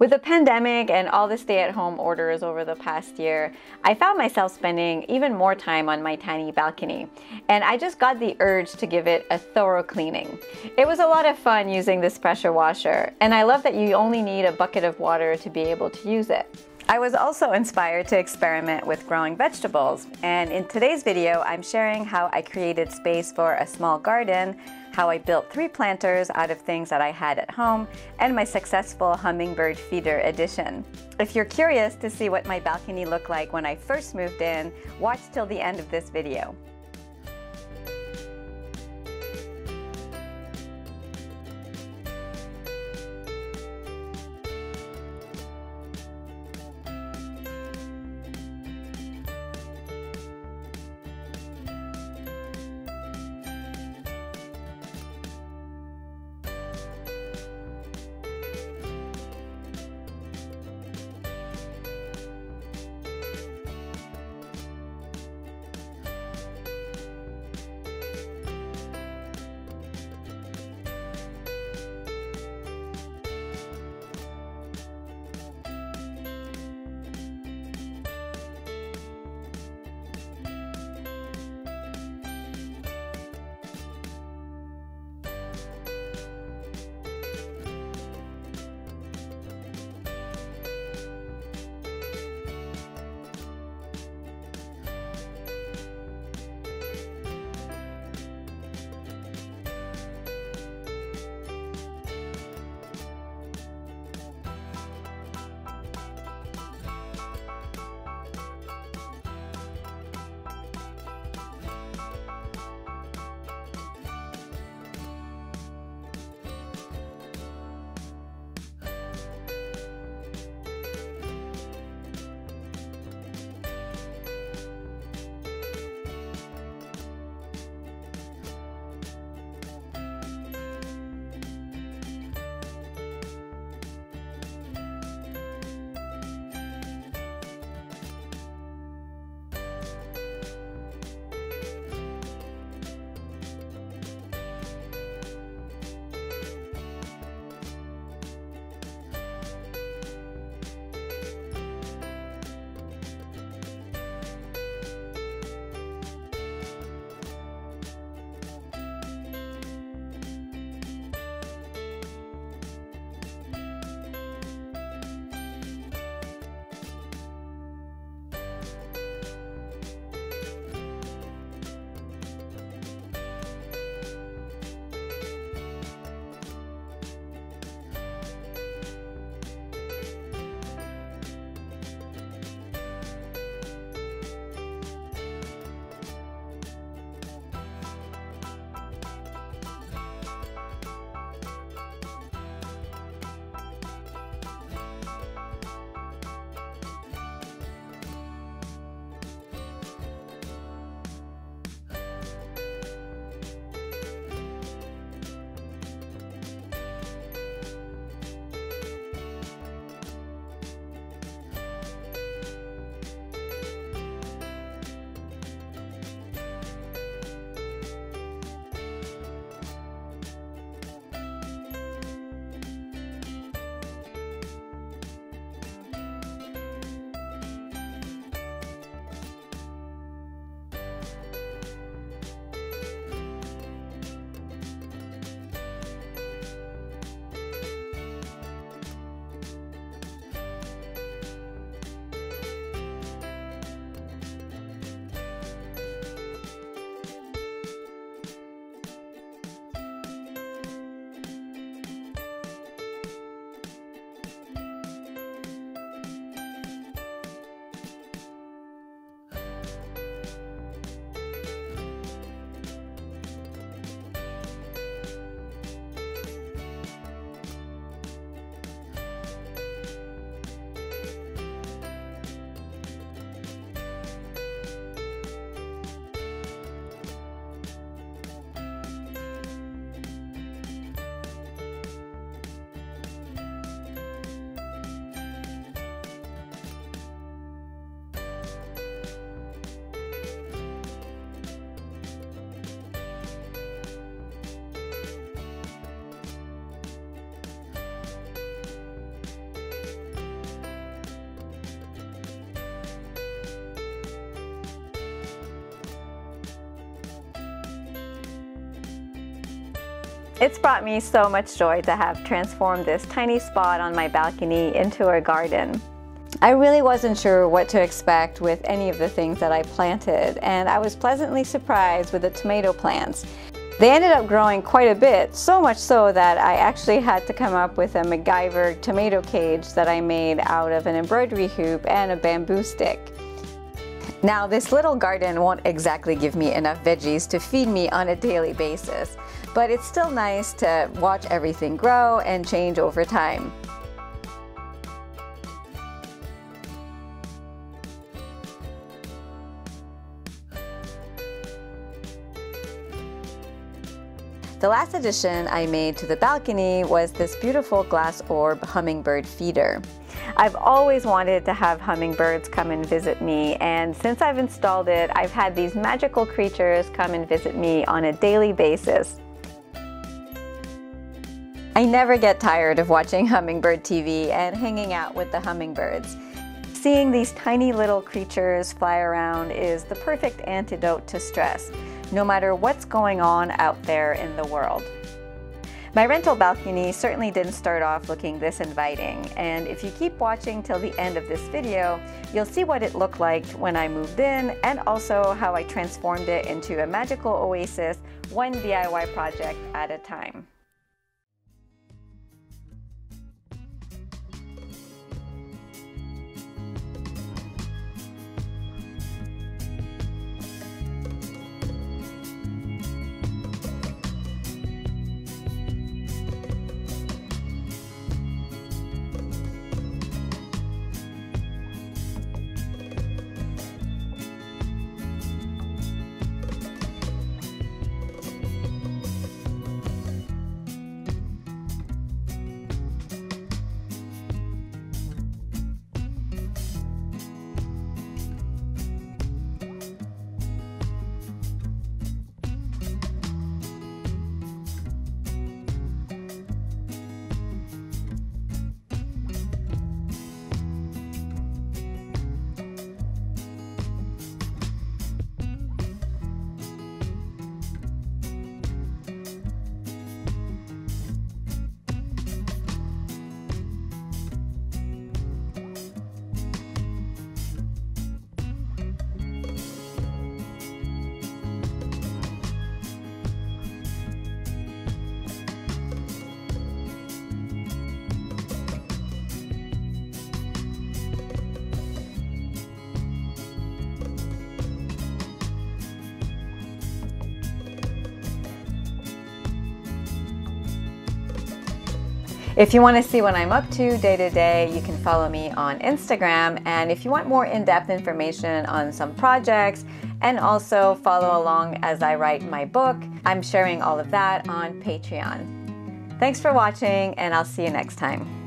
With the pandemic and all the stay-at-home orders over the past year, I found myself spending even more time on my tiny balcony, and I just got the urge to give it a thorough cleaning. It was a lot of fun using this pressure washer, and I love that you only need a bucket of water to be able to use it. I was also inspired to experiment with growing vegetables, and in today's video I'm sharing how I created space for a small garden, how I built 3 planters out of things that I had at home, and my successful hummingbird feeder addition. If you're curious to see what my balcony looked like when I first moved in, watch till the end of this video. It's brought me so much joy to have transformed this tiny spot on my balcony into a garden. I really wasn't sure what to expect with any of the things that I planted, and I was pleasantly surprised with the tomato plants. They ended up growing quite a bit, so much so that I actually had to come up with a MacGyver tomato cage that I made out of an embroidery hoop and a bamboo stick. Now, this little garden won't exactly give me enough veggies to feed me on a daily basis, but it's still nice to watch everything grow and change over time. The last addition I made to the balcony was this beautiful glass orb hummingbird feeder. I've always wanted to have hummingbirds come and visit me, and since I've installed it, I've had these magical creatures come and visit me on a daily basis. I never get tired of watching hummingbird TV and hanging out with the hummingbirds. Seeing these tiny little creatures fly around is the perfect antidote to stress, no matter what's going on out there in the world. My rental balcony certainly didn't start off looking this inviting, and if you keep watching till the end of this video, you'll see what it looked like when I moved in, and also how I transformed it into a magical oasis, one DIY project at a time. If you want to see what I'm up to day to day, you can follow me on Instagram. And if you want more in-depth information on some projects and also follow along as I write my book, I'm sharing all of that on Patreon. Thanks for watching, and I'll see you next time.